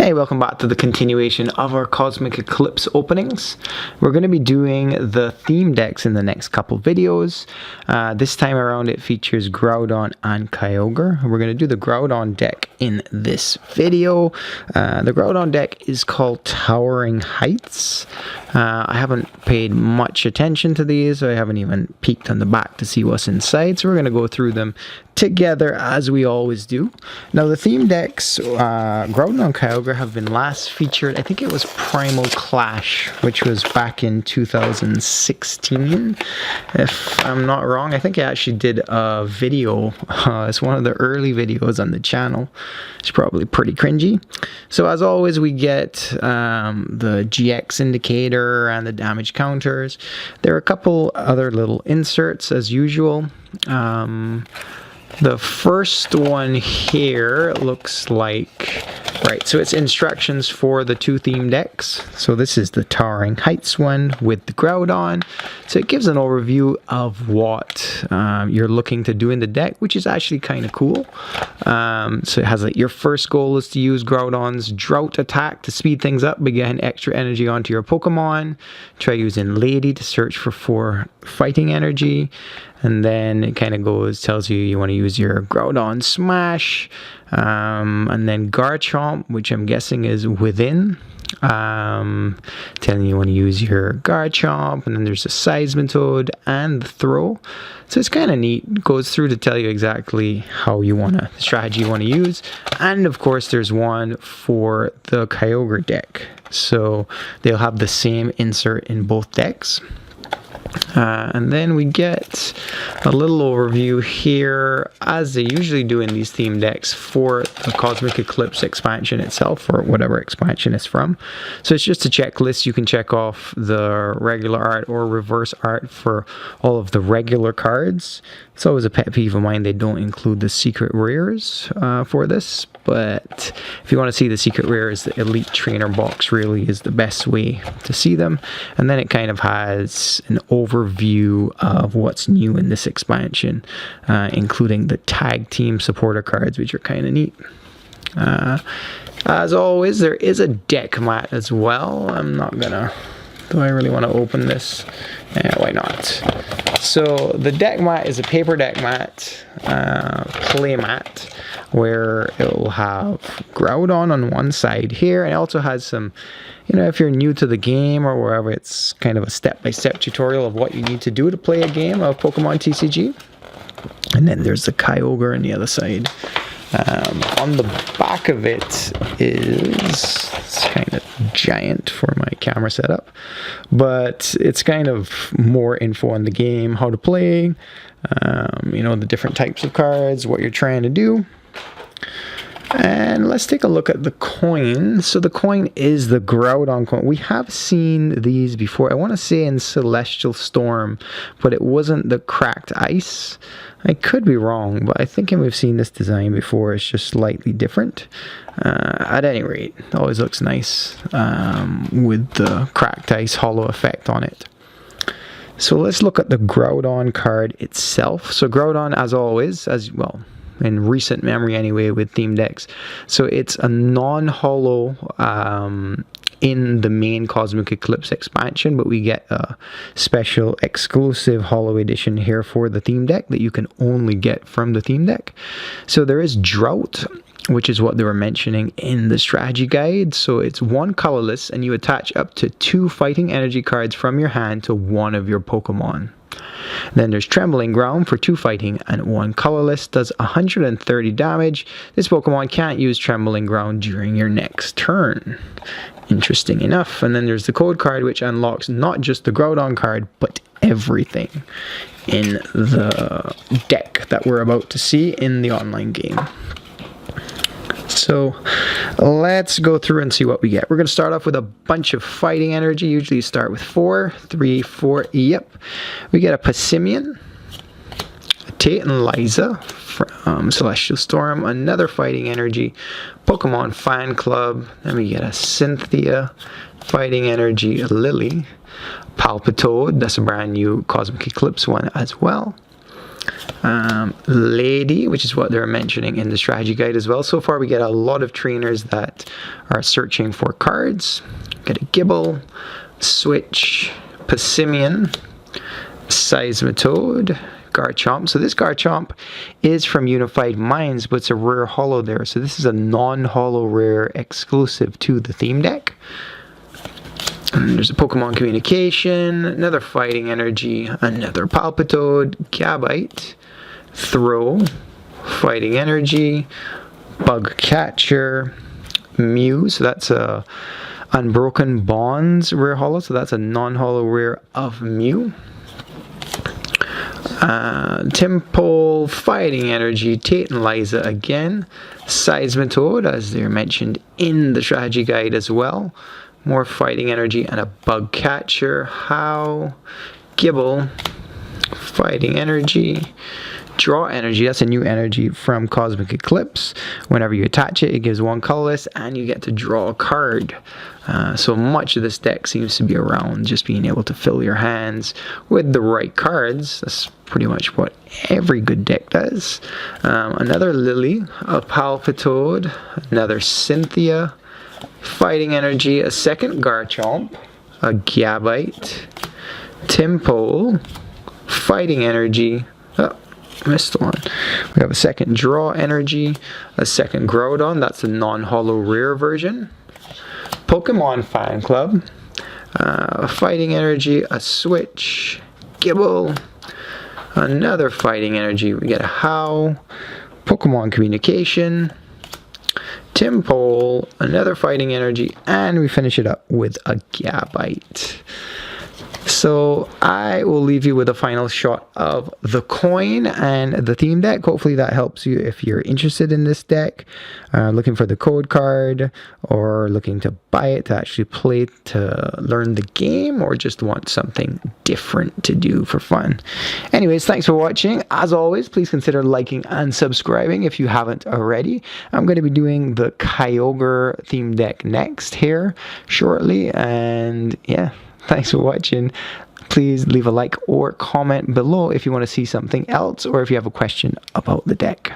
Hey, welcome back to the continuation of our Cosmic Eclipse openings. We're going to be doing the theme decks in the next couple videos. This time around it features Groudon and Kyogre. We're going to do the Groudon deck in this video. The Groudon deck is called Towering Heights. I haven't paid much attention to these. I haven't even peeked on the back to see what's inside, so we're going to go through them together as we always do. Now the theme decks, Groudon and Kyogre, have been last featured, I think it was Primal Clash, which was back in 2016, if I'm not wrong. I think I actually did a video. It's one of the early videos on the channel. It's probably pretty cringy. So as always, we get the GX indicator and the damage counters. There are a couple other little inserts as usual. The first one here looks like, right, so it's instructions for the two theme decks. So this is the Towering Heights one with the Groudon. So it gives an overview of what you're looking to do in the deck, which is actually kind of cool. So it has like, your first goal is to use Groudon's Drought attack to speed things up, begin extra energy onto your Pokemon. Try using Lady to search for 4 fighting energy. And then it kind of tells you you want to use your Groudon Smash, and then Garchomp, which I'm guessing is within, telling you you want to use your Garchomp, and then there's a Seismitoad and the Throw. So it's kind of neat. It goes through to tell you exactly how you want to, the strategy you want to use. And of course there's one for the Kyogre deck. So they'll have the same insert in both decks. And then we get a little overview here, as they usually do in these theme decks, for the Cosmic Eclipse expansion itself, or whatever expansion it's from. So it's just a checklist. You can check off the regular art or reverse art for all of the regular cards. It's always a pet peeve of mine they don't include the secret rares for this, but if you want to see the secret rares, the Elite Trainer box really is the best way to see them. And then it kind of has an overview of what's new in this expansion, including the tag team supporter cards, which are kind of neat. As always, there is a deck mat as well. I'm not gonna, do I really want to open this? Why not? So the deck mat is a paper deck mat, play mat, where it will have Groudon on one side here, and it also has some, you know, if you're new to the game or wherever, it's kind of a step-by-step tutorial of what you need to do to play a game of Pokemon TCG. And then there's the Kyogre on the other side. On the back of it is, it's kind of giant for my camera setup, but it's kind of more info on the game, how to play, you know, the different types of cards, what you're trying to do. And let's take a look at the coin. So the coin is the Groudon coin. We have seen these before. I want to say in Celestial Storm, but it wasn't the cracked ice. I could be wrong, but I think we've seen this design before. It's just slightly different. At any rate, it always looks nice with the cracked ice hollow effect on it. So let's look at the Groudon card itself. So Groudon, as always, as well, in recent memory anyway, with theme decks. So it's a non-hollow in the main Cosmic Eclipse expansion, but we get a special exclusive hollow edition here for the theme deck that you can only get from the theme deck. So there is Drought, which is what they were mentioning in the strategy guide. So it's 1 colorless, and you attach up to 2 fighting energy cards from your hand to one of your Pokemon. Then there's Trembling Ground for 2 fighting and 1 colorless, does 130 damage. This Pokemon can't use Trembling Ground during your next turn. Interesting enough. And then there's the code card, which unlocks not just the Groudon card, but everything in the deck that we're about to see in the online game. So let's go through and see what we get. We're going to start off with a bunch of fighting energy. Usually you start with 4, 3, 4. Yep. We get a Passimian, a Tate and Liza from Celestial Storm, another fighting energy, Pokemon Fan Club. Then we get a Cynthia, fighting energy, a Lily, Palpitoad. That's a brand new Cosmic Eclipse one as well. Lady, which is what they're mentioning in the strategy guide as well. So far we get a lot of trainers that are searching for cards. Get a Gibble, Switch, Passimian, Seismitoad, Garchomp. So this Garchomp is from Unified Minds, but it's a rare holo there. So this is a non-holo rare exclusive to the theme deck. And there's a Pokemon Communication, another Fighting Energy, another Palpitoad, Gabite, Throw, Fighting Energy, Bug Catcher, Mew. So that's a Unbroken Bonds rare holo. So that's a non-holo rare of Mew. Temple, Fighting Energy, Tate and Liza again, Seismitoad, as they're mentioned in the strategy guide as well. More Fighting Energy and a Bug Catcher. How, Gibble, Fighting Energy, Draw Energy. That's a new energy from Cosmic Eclipse. Whenever you attach it, it gives one colorless and you get to draw a card. So much of this deck seems to be around just being able to fill your hands with the right cards. That's pretty much what every good deck does. Another Lily, a Palpitoad, another Cynthia, Fighting Energy, a second Garchomp, a Gabite, Timpole, Fighting Energy, oh, missed one. We have a second Draw Energy, a second Groudon, that's a non-holo rare version, Pokemon Fan Club, a Fighting Energy, a Switch, Gibble, another Fighting Energy, we get a How, Pokemon Communication, Timpole, another Fighting Energy, and we finish it up with a Gabite. So I will leave you with a final shot of the coin and the theme deck. Hopefully that helps you if you're interested in this deck, looking for the code card, or looking to buy it to actually play to learn the game, or just want something different to do for fun. Anyways, thanks for watching. As always, please consider liking and subscribing if you haven't already. I'm going to be doing the Kyogre theme deck next here shortly, and yeah. Thanks for watching. Please leave a like or comment below if you want to see something else, or if you have a question about the deck.